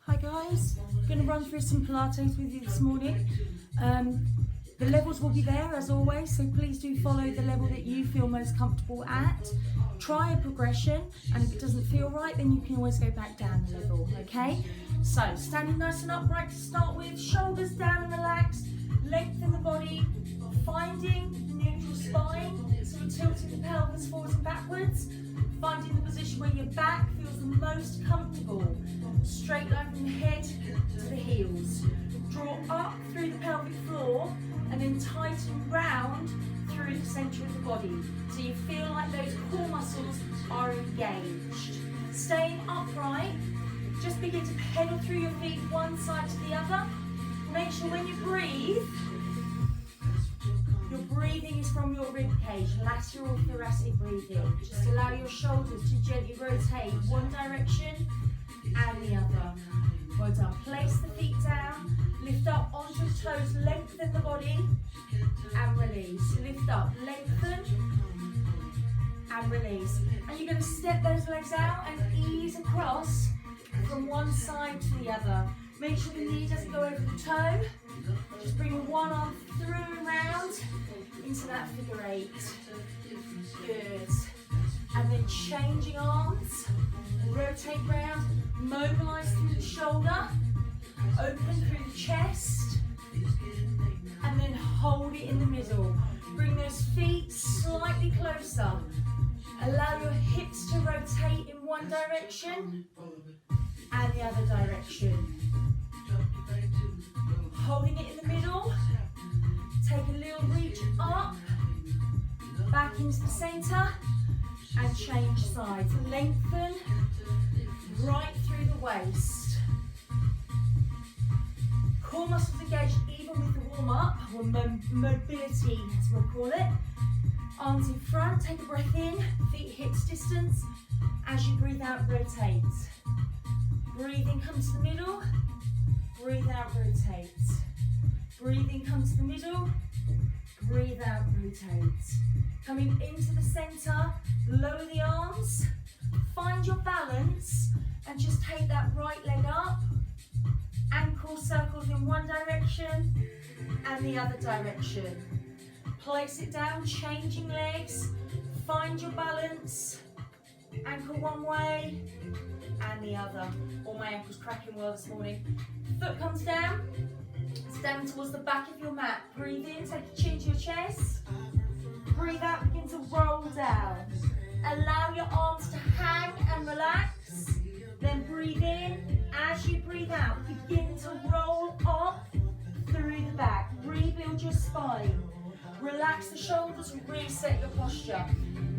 Hi guys, I'm going to run through some Pilates with you this morning. The levels will be there as always, so please do follow the level that you feel most comfortable at. Try a progression, and if it doesn't feel right, then you can always go back down the level, okay? So, standing nice and upright to start with, shoulders down and relaxed, lengthen the body, finding the neutral spine, so we're tilting the pelvis forwards and backwards, finding the position where your back feels the most comfortable, straight line from the head to the heels. Draw up through the pelvic floor and then tighten round through the centre of the body, so you feel like those core muscles are engaged. Staying upright, just begin to pedal through your feet one side to the other. Make sure when you breathe, your breathing is from your rib cage, lateral thoracic breathing. Just allow your shoulders to gently rotate one direction and the other. Well done. Place the feet down, lift up onto the toes, lengthen the body and release. Lift up, lengthen and release. And you're going to step those legs out and ease across from one side to the other. Make sure the knee doesn't go over the toe. Just bring one arm through and round into that figure eight. Good. And then changing arms. Rotate round. Mobilize through the shoulder. Open through the chest. And then hold it in the middle. Bring those feet slightly closer. Allow your hips to rotate in one direction and the other direction. Holding it in the middle, take a little reach up, back into the centre, and change sides. Lengthen right through the waist. Core muscles engaged even with the warm-up, or mobility as we'll call it. Arms in front, take a breath in, feet hips distance. As you breathe out, rotate. Breathing, come to the middle. Breathe out, rotate. Breathing, come to the middle. Breathe out, rotate. Coming into the centre, lower the arms. Find your balance and just take that right leg up. Ankle circles in one direction and the other direction. Place it down, changing legs. Find your balance. Ankle one way and the other. Oh, my ankle's cracking well this morning. Foot comes down. It's down towards the back of your mat. Breathe in, take a chin to your chest. Breathe out, begin to roll down. Allow your arms to hang and relax. Then breathe in. As you breathe out, begin to roll up through the back. Rebuild your spine. Relax the shoulders, reset your posture.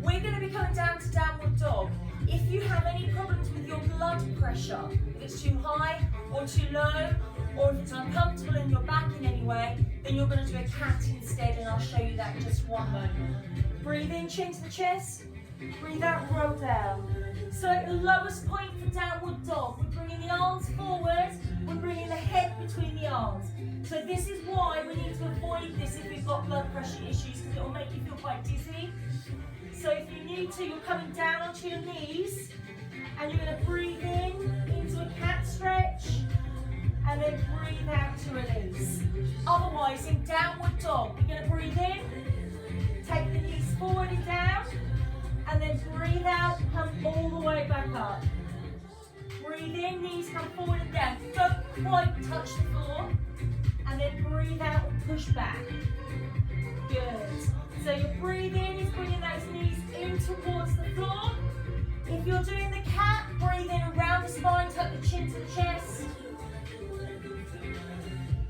We're going to be coming down to downward dog. If you have any problems with your blood pressure, if it's too high or too low, or if it's uncomfortable in your back in any way, then you're going to do a cat instead, and I'll show you that in just one moment. Breathe in, chin to the chest. Breathe out, roll down. So at the lowest point for downward dog, we're bringing the arms forward, we're bringing the head between the arms. So this is why we need to avoid this if we've got blood pressure issues, because it will make you feel quite dizzy. So if you need to, you're coming down onto your knees, and you're going to breathe in into a cat stretch, and then breathe out to release. Otherwise, in downward dog, you're going to breathe in, take the knees forward and down, and then breathe out, come all the way back up. Breathe in, knees come forward and down. Don't quite touch the floor. And then breathe out and push back. Good. So your breathe in is bringing those knees in towards the floor. If you're doing the cat, breathe in around the spine, tuck the chin to the chest.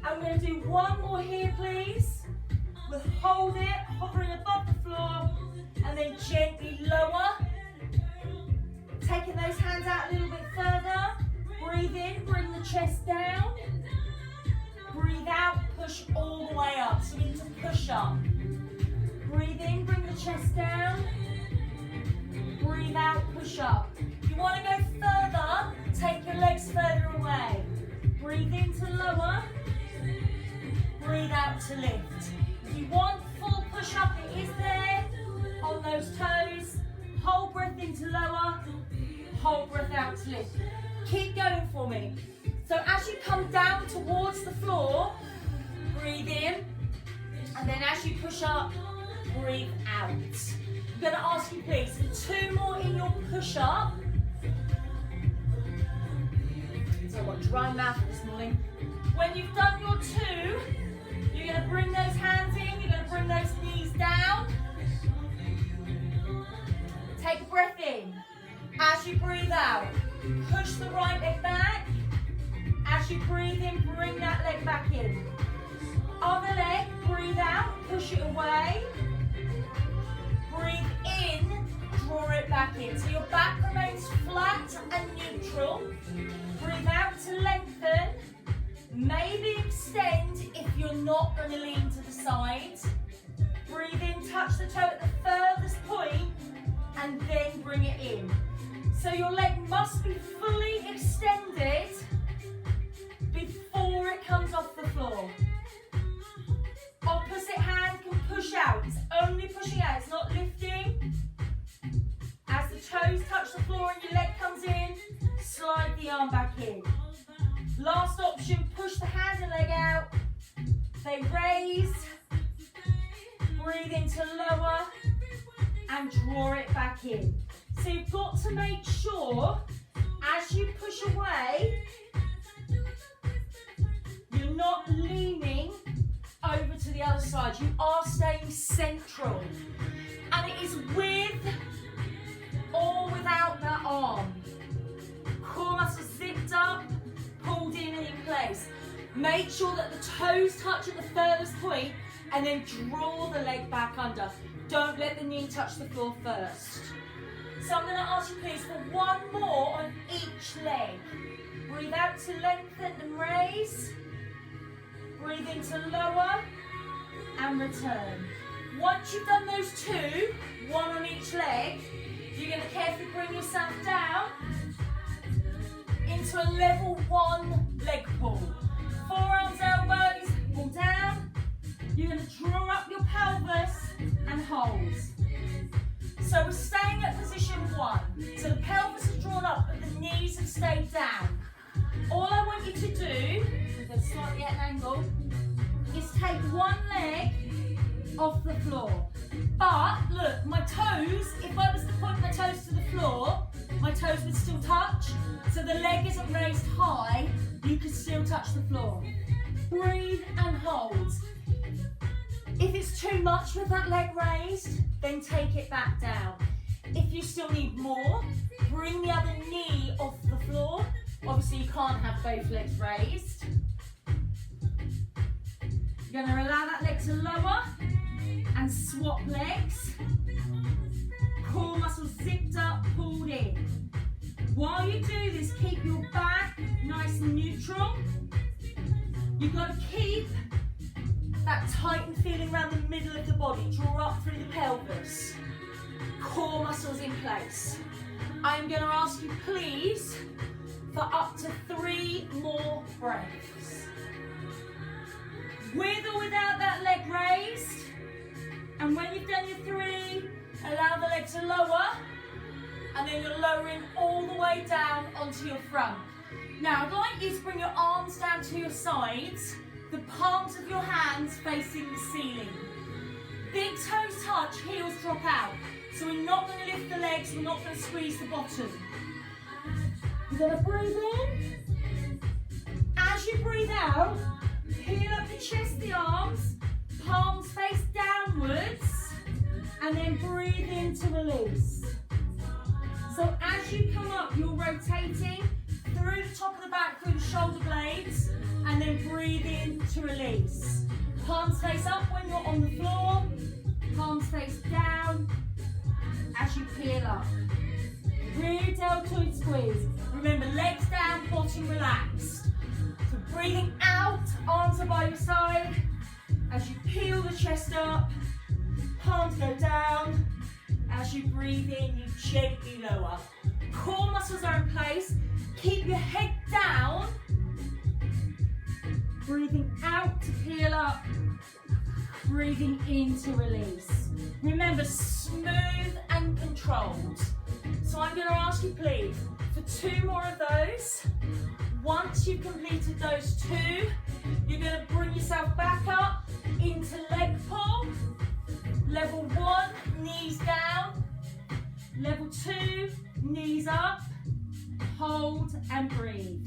I'm going to do one more here, please. We'll hold it, hovering above the floor, and then gently lower. Taking those hands out a little bit further. Breathe in, bring the chest down. Breathe out, push all the way up. So into push up. Breathe in, bring the chest down. Breathe out, push up. If you want to go further, take your legs further away. Breathe in to lower. Breathe out to lift. If you want full push up, it is there on those toes. Hold breath in to lower. Hold breath out to lift. Keep going for me. So as you come down towards the floor, breathe in, and then as you push up, breathe out. I'm going to ask you please for 2 more in your push up. So I've got dry mouth this morning. When you've done your 2, you're going to bring those hands in, you're going to bring those knees down. Take a breath in. As you breathe out, push the right leg back. As you breathe in, bring that leg back in. Other leg, breathe out, push it away. Breathe in, draw it back in. So your back remains flat and neutral. Breathe out to lengthen. Maybe extend if you're not going to lean to the side. Breathe in, touch the toe at the furthest point, and then bring it in. So your leg must be fully extended before it comes off the floor. Opposite hand can push out. It's only pushing out, it's not lifting. As the toes touch the floor and your leg comes in, slide the arm back in. Last option, push the hand and leg out. They raise. Breathe into lower and draw it back in. So you've got to make sure as you push away, you're not leaning over to the other side. You are staying central. And it is with or without that arm. Core muscles zipped up, pulled in and in place. Make sure that the toes touch at the furthest point and then draw the leg back under. Don't let the knee touch the floor first. So I'm going to ask you please for 1 more on each leg. Breathe out to lengthen and raise. Breathe into lower and return. Once you've done those 2, 1 on each leg, you're going to carefully bring yourself down into a level 1 leg pull. Forearms, elbows, pull down. You're going to draw up your pelvis and hold. So we're staying at position 1. So the pelvis is drawn up, but the knees have stayed down. All I want you to do, with a slightly at an angle, is take 1 leg off the floor. But look, my toes, if I was to point my toes to the floor, my toes would still touch. So the leg isn't raised high, you could still touch the floor. Breathe and hold. If it's too much with that leg raised, then take it back down. If you still need more, bring the other knee off the floor. Obviously you can't have both legs raised. You're going to allow that leg to lower and swap legs. Core muscles zipped up, pulled in. While you do this, keep your back nice and neutral. You've got to keep that tightened feeling around the middle of the body. Draw up through the pelvis. Core muscles in place. I'm going to ask you please for up to 3 more breaths. With or without that leg raised. And when you've done your 3, allow the leg to lower. And then you're lowering all the way down onto your front. Now I'd like you to bring your arms down to your sides. The palms of your hands facing the ceiling. Big toes touch, heels drop out. So we're not going to lift the legs, we're not going to squeeze the bottom. You're going to breathe in. As you breathe out, peel up the chest, the arms, palms face downwards, and then breathe in to release. So as you come up, you're rotating through the top of the back, through the shoulder blades, and then breathe in to release. Palms face up when you're on the floor, palms face down as you peel up. Rear deltoid squeeze. Remember, legs down, bottom relaxed. So breathing out, arms are by your side. As you peel the chest up, palms go down. As you breathe in, you gently lower. Core muscles are in place. Keep your head down. Breathing out to peel up. Breathing in to release. Remember, smooth and controlled. So I'm going to ask you please, for 2 more of those, those. Once you've completed those 2, you're going to bring yourself back up into leg pull. Level 1, knees down. Level 2, knees up. Hold and breathe.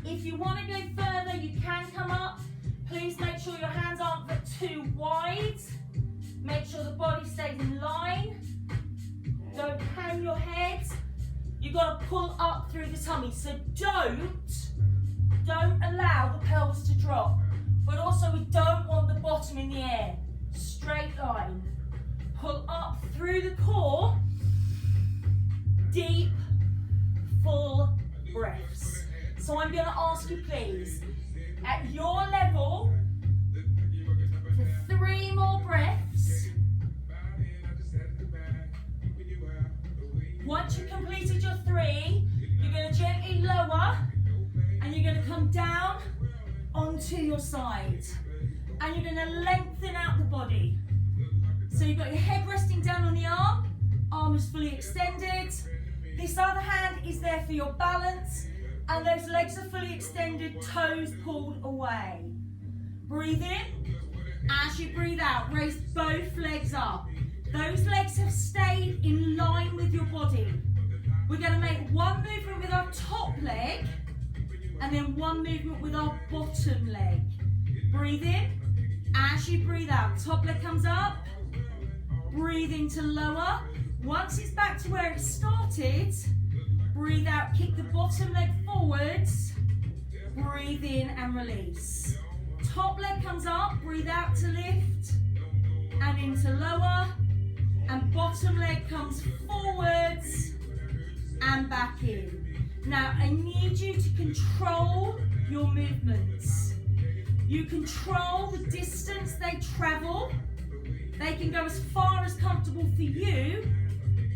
If you want to go further, you can come up. Please make sure your hands aren't too wide. Make sure the body stays in line. Don't hang your head. You've got to pull up through the tummy. So don't allow the pelvis to drop. But also we don't want the bottom in the air. Straight line. Pull up through the core. Deep, full breaths. So I'm going to ask you, please, at your level, for 3 more breaths. Once you've completed your 3, you're going to gently lower and you're going to come down onto your side. And you're going to lengthen out the body. So you've got your head resting down on the arm is fully extended. This other hand is there for your balance, and those legs are fully extended, toes pulled away. Breathe in. As you breathe out, raise both legs up. Those legs have stayed in line with your body. We're going to make one movement with our top leg, and then one movement with our bottom leg. Breathe in. As you breathe out, top leg comes up. Breathe in to lower. Once it's back to where it started, breathe out, kick the bottom leg forwards. Breathe in and release. Top leg comes up, breathe out to lift and into lower. And bottom leg comes forwards and back in. Now I need you to control your movements. You control the distance they travel. They can go as far as comfortable for you,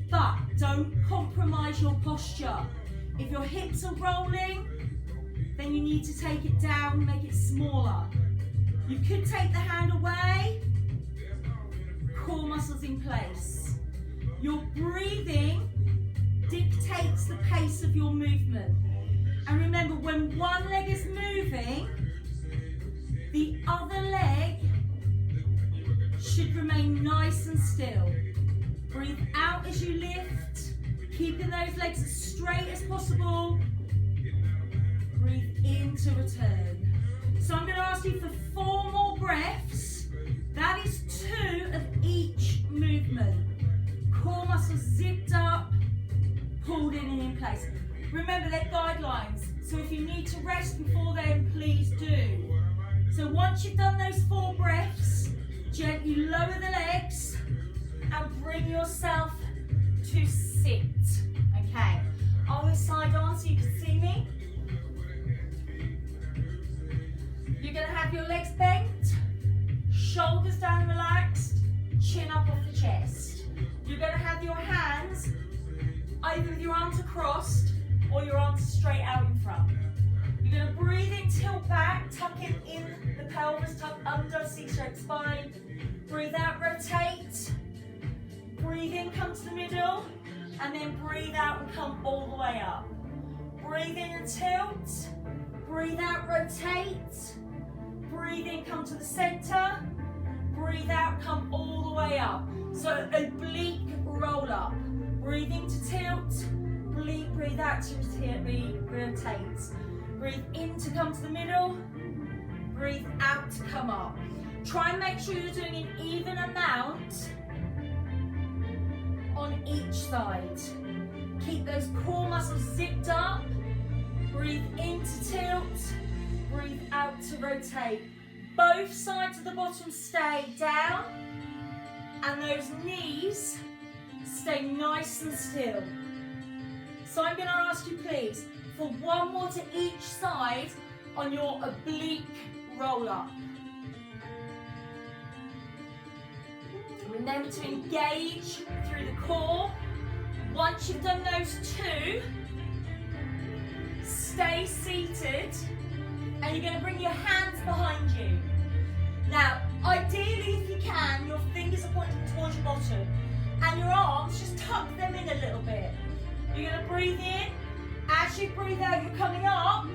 but don't compromise your posture. If your hips are rolling, then you need to take it down, make it smaller. You could take the hand away, core muscles in place. Your breathing dictates the pace of your movement. And remember, when one leg is moving, the other leg should remain nice and still. Breathe out as you lift, keeping those legs as straight as possible. Breathe in to return. So I'm going to ask you for 4 more breaths. That is 2 of each movement. Core muscles zipped up, pulled in and in place. Remember, they're guidelines, so if you need to rest before then, please do. So once you've done those 4 breaths, gently lower the legs and bring yourself to sit. Okay, other side on so you can see me. You're going to have your legs bent, shoulders down and relaxed, chin up off the chest. You're going to have your hands either with your arms across or your arms straight out in front. You're going to breathe in, tilt back, tucking in the pelvis, tuck under, C-shaped spine. Breathe out, rotate. Breathe in, come to the middle, and then breathe out and come all the way up. Breathe in and tilt. Breathe out, rotate. Breathe in, come to the center. Breathe out, come all the way up. So oblique roll up. Breathe in to tilt. Breathe out to rotate. Breathe in to come to the middle. Breathe out to come up. Try and make sure you're doing an even amount on each side. Keep those core muscles zipped up. Breathe in to tilt. Breathe out to rotate. Both sides of the bottom stay down, and those knees stay nice and still. So I'm going to ask you, please, for 1 more to each side on your oblique roll up. Remember to engage through the core. Once you've done those 2, stay seated, and you're going to bring your hands behind you. Now, ideally, if you can, your fingers are pointing towards your bottom, and your arms, just tuck them in a little bit. You're going to breathe in. As As you breathe out, you're coming up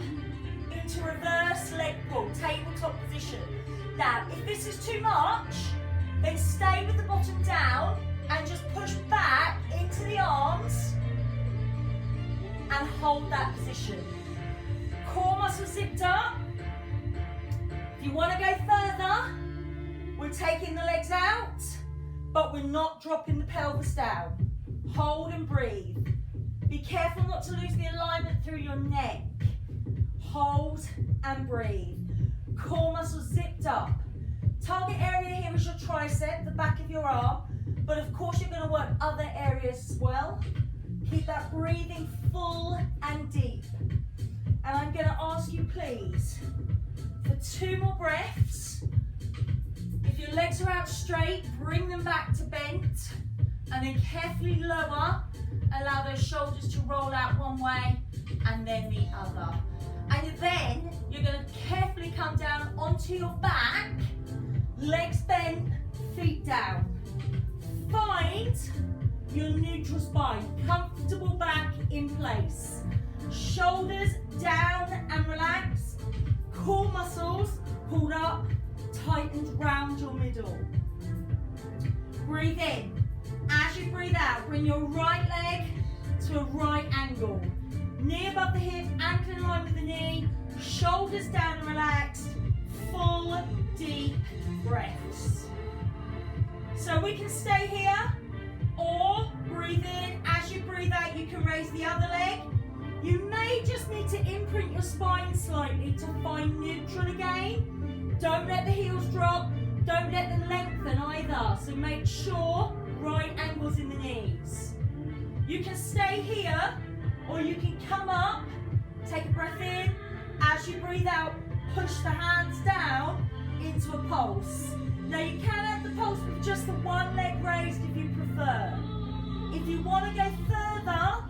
into reverse leg pull, tabletop position. Now, if this is too much, then stay with the bottom down and just push back into the arms and hold that position. Core muscles zipped up. If you want to go further, we're taking the legs out, but we're not dropping the pelvis down. Hold and breathe. Be careful not to lose the alignment through your neck. Hold and breathe. Core muscles zipped up. Target area here is your tricep, the back of your arm, but of course you're going to work other areas as well. Keep that breathing full and deep. And I'm going to ask you, please, for 2 more breaths. If your legs are out straight, bring them back to bent, and then carefully lower. Allow those shoulders to roll out one way and then the other. And then you're going to carefully come down onto your back, legs bent, feet down. Find your neutral spine, comfortable back in place. Shoulders down and relaxed. Core muscles pulled up, tightened round your middle. Breathe in. As you breathe out, bring your right leg to a right angle. Knee above the hip, ankle in line with the knee, shoulders down and relaxed. Full, deep breaths. So we can stay here, or breathe in. As you breathe out, you can raise the other leg. You may just need to imprint your spine slightly to find neutral again. Don't let the heels drop. Don't let them lengthen either. So make sure right angles in the knees. You can stay here, or you can come up, take a breath in. As you breathe out, push the hands down into a pulse. Now you can have the pulse with just the one leg raised if you prefer. If you want to go further,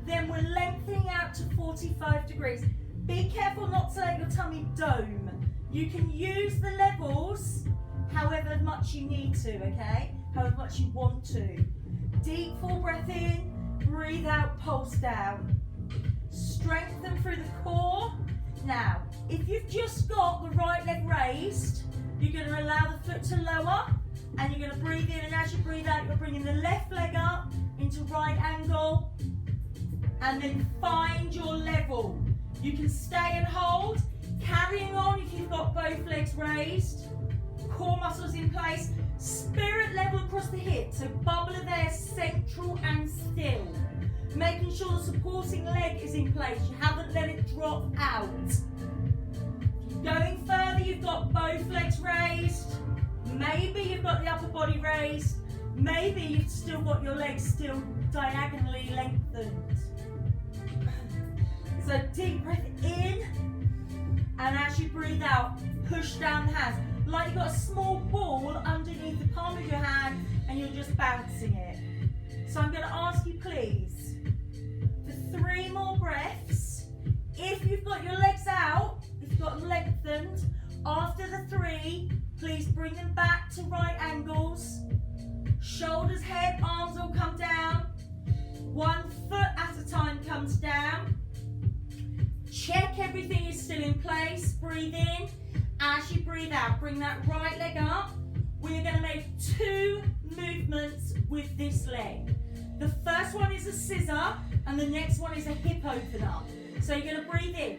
then we're lengthening out to 45 degrees. Be careful not to let your tummy dome. You can use the levels however much you need to, okay? However much you want to. Deep full breath in, breathe out, pulse down. Strengthen through the core. Now, if you've just got the right leg raised, you're going to allow the foot to lower, and you're going to breathe in, and as you breathe out, you're bringing the left leg up into right angle, and then find your level. You can stay and hold, carrying on if you've got both legs raised, core muscles in place, spirit level across the hips, so bubble of air central and still. Making sure the supporting leg is in place, you haven't let it drop out. Going further, you've got both legs raised, maybe you've got the upper body raised, maybe you've still got your legs still diagonally lengthened. So deep breath in, and as you breathe out, push down the hands. Like you've got a small ball underneath the palm of your hand and you're just bouncing it. So I'm going to ask you please, for 3 more breaths, if you've got your legs out, if you've got them lengthened, after the 3, please bring them back to right angles. Shoulders, head, arms all come down. 1 foot at a time comes down. Check everything is still in place. Breathe in. As you breathe out, bring that right leg up. We're going to make 2 movements with this leg. The first one is a scissor, and the next one is a hip opener. So you're going to breathe in.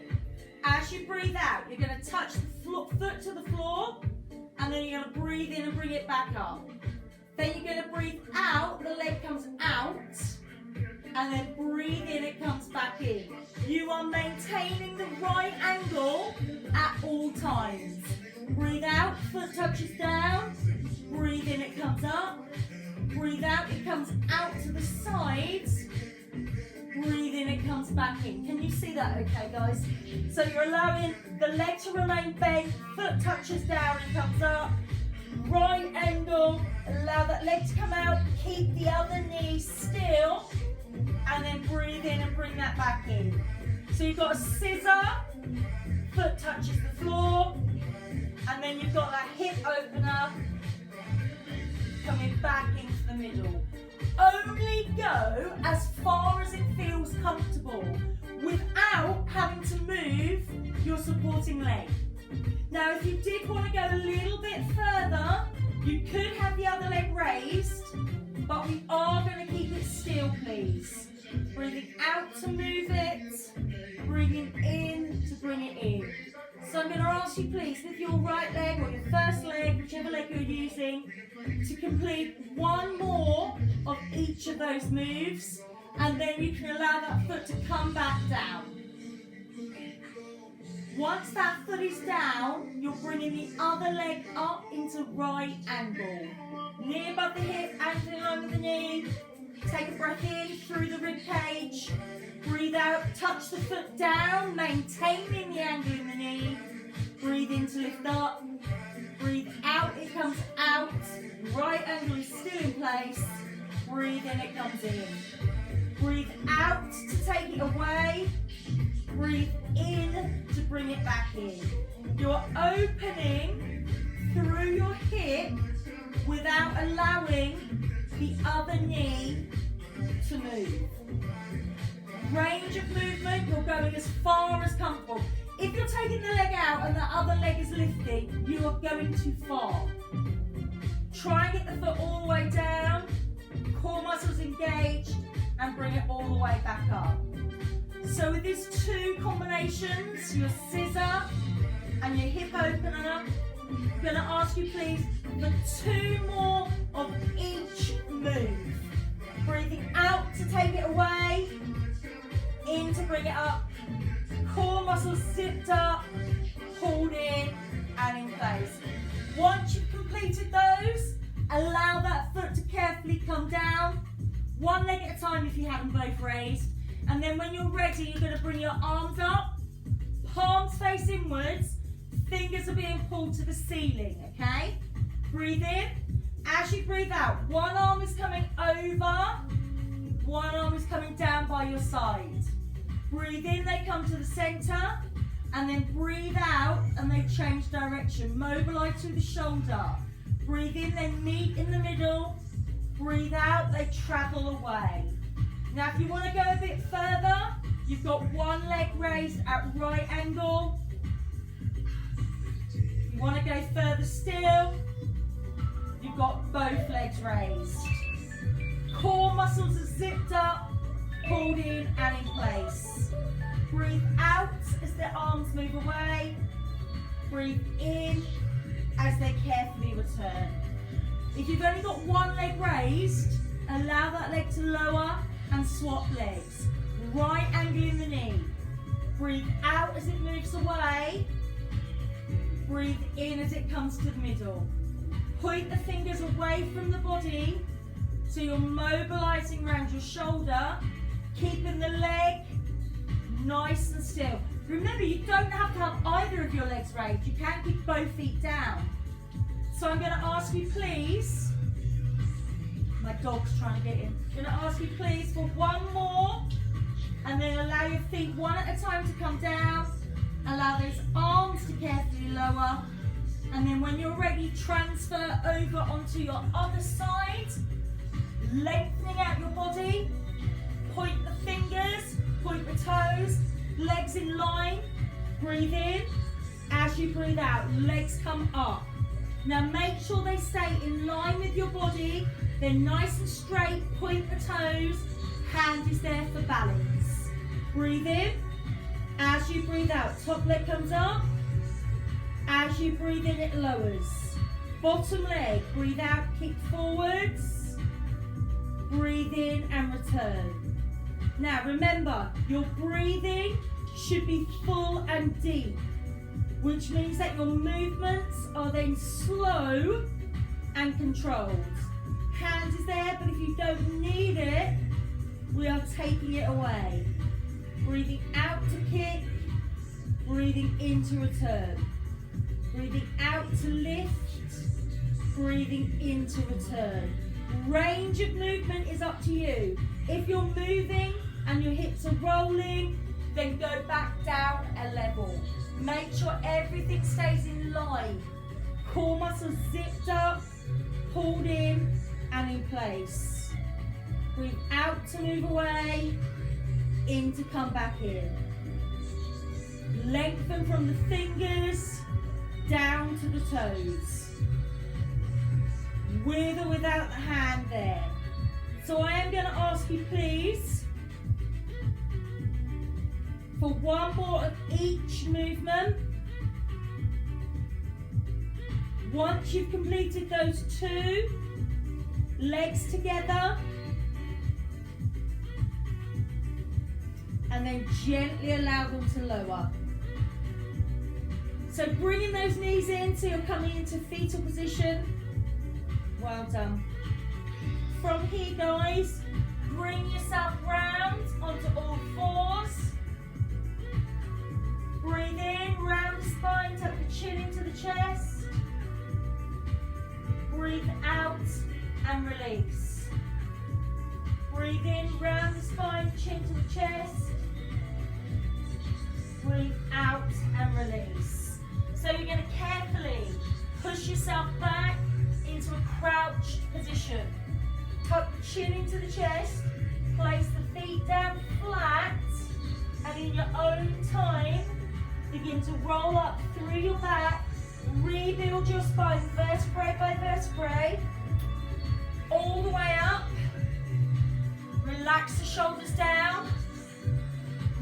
As you breathe out, you're going to touch the foot to the floor, and then you're going to breathe in and bring it back up. Then you're going to breathe out, the leg comes out, and then breathe in, it comes back in. You are maintaining the right angle at all times. Breathe out, foot touches down. Breathe in, it comes up. Breathe out, it comes out to the sides. Breathe in, it comes back in. Can you see that okay, guys? So you're allowing the leg to remain bent, foot touches down and comes up. Right angle, allow that leg to come out, keep the other knee still, and then breathe in and bring that back in. So you've got a scissor, foot touches the floor, and then you've got that hip opener coming back into the middle. Only go as far as it feels comfortable without your supporting leg. Now, if you did want to go a little bit further, you could have the other leg raised, but we are going to keep it still, please. Breathing out to move it, breathing in to bring it in. So I'm going to ask you, please, with your right leg or your first leg, whichever leg you're using, to complete one more of each of those moves, and then you can allow that foot to come back down. Once that foot is down, you're bringing the other leg up into right angle. Knee above the hip, ankle in line with the knee. Take a breath in through the rib cage. Breathe out, touch the foot down, maintaining the angle in the knee. Breathe in to lift up. Breathe out, it comes out. Right angle is still in place. Breathe in, it comes in. Breathe out to take it away. Breathe in to bring it back in. You're opening through your hip without allowing the other knee to move. Range of movement, you're going as far as comfortable. If you're taking the leg out and the other leg is lifting, you are going too far. Try and get the foot all the way down, core muscles engaged, and bring it all the way back up. So with these two combinations, your scissor and your hip opener, I'm going to ask you please for two more of each move. Breathing out to take it away, in to bring it up, core muscles zipped up, pulled in and in place. Once you've completed those, allow that foot to carefully come down, one leg at a time if you have them both raised, and then when you're ready, you're going to bring your arms up, palms face inwards, fingers are being pulled to the ceiling, okay? Breathe in. As you breathe out, one arm is coming over, one arm is coming down by your side. Breathe in, they come to the center, and then breathe out and they change direction. Mobilize through the shoulder. Breathe in, they meet in the middle. Breathe out, they travel away. Now if you want to go a bit further, you've got one leg raised at right angle. If you want to go further still, you've got both legs raised. Core muscles are zipped up, pulled in and in place. Breathe out as the arms move away. Breathe in as they carefully return. If you've only got one leg raised, allow that leg to lower and swap legs. Right angle in the knee. Breathe out as it moves away. Breathe in as it comes to the middle. Point the fingers away from the body so you're mobilizing around your shoulder, keeping the leg nice and still. Remember, you don't have to have either of your legs raised. You can keep both feet down. So I'm going to ask you please, my dog's trying to get in. I'm going to ask you please for one more, and then allow your feet one at a time to come down. Allow those arms to carefully lower. And then when you're ready, transfer over onto your other side, lengthening out your body. Point the fingers, point the toes, legs in line. Breathe in. As you breathe out, legs come up. Now make sure they stay in line with your body. They're nice and straight. Point the toes. Hand is there for balance. Breathe in. As you breathe out, top leg comes up. As you breathe in, it lowers. Bottom leg, breathe out, kick forwards. Breathe in and return. Now remember, your breathing should be full and deep, which means that your movements are then slow and controlled. Hand is there, but if you don't need it, we are taking it away. Breathing out to kick, breathing in to return. Breathing out to lift, breathing in to return. Range of movement is up to you. If you're moving and your hips are rolling, then go back down a level. Make sure everything stays in line. Core muscles zipped up, pulled in and in place. Breathe out to move away, in to come back in. Lengthen from the fingers down to the toes. With or without the hand there. So I am going to ask you, please, for one more of each movement. Once you've completed those 2 legs together, and then gently allow them to lower. So bringing those knees in so you're coming into fetal position. Well done. From here, guys, bring yourself round onto all 4s. Breathe in, round the spine, tuck the chin into the chest. Breathe out and release. Breathe in, round the spine, chin to the chest. Breathe out and release. So you're going to carefully push yourself back into a crouched position. Tuck the chin into the chest, place the feet down flat, and in your own time, begin to roll up through your back, rebuild your spine vertebrae by vertebrae, all the way up. Relax the shoulders down,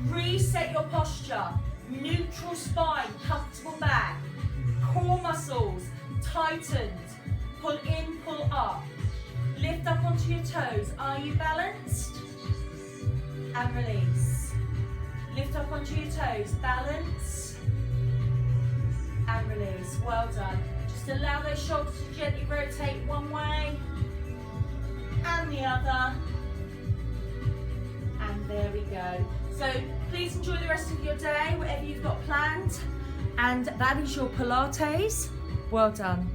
reset your posture, neutral spine, comfortable back, core muscles tightened, pull in, pull up, lift up onto your toes. Are you balanced? And release. Lift up onto your toes, balance and release. Well done. Just allow those shoulders to gently rotate one way and the other. And there we go. So please enjoy the rest of your day, whatever you've got planned. And that is your Pilates. Well done.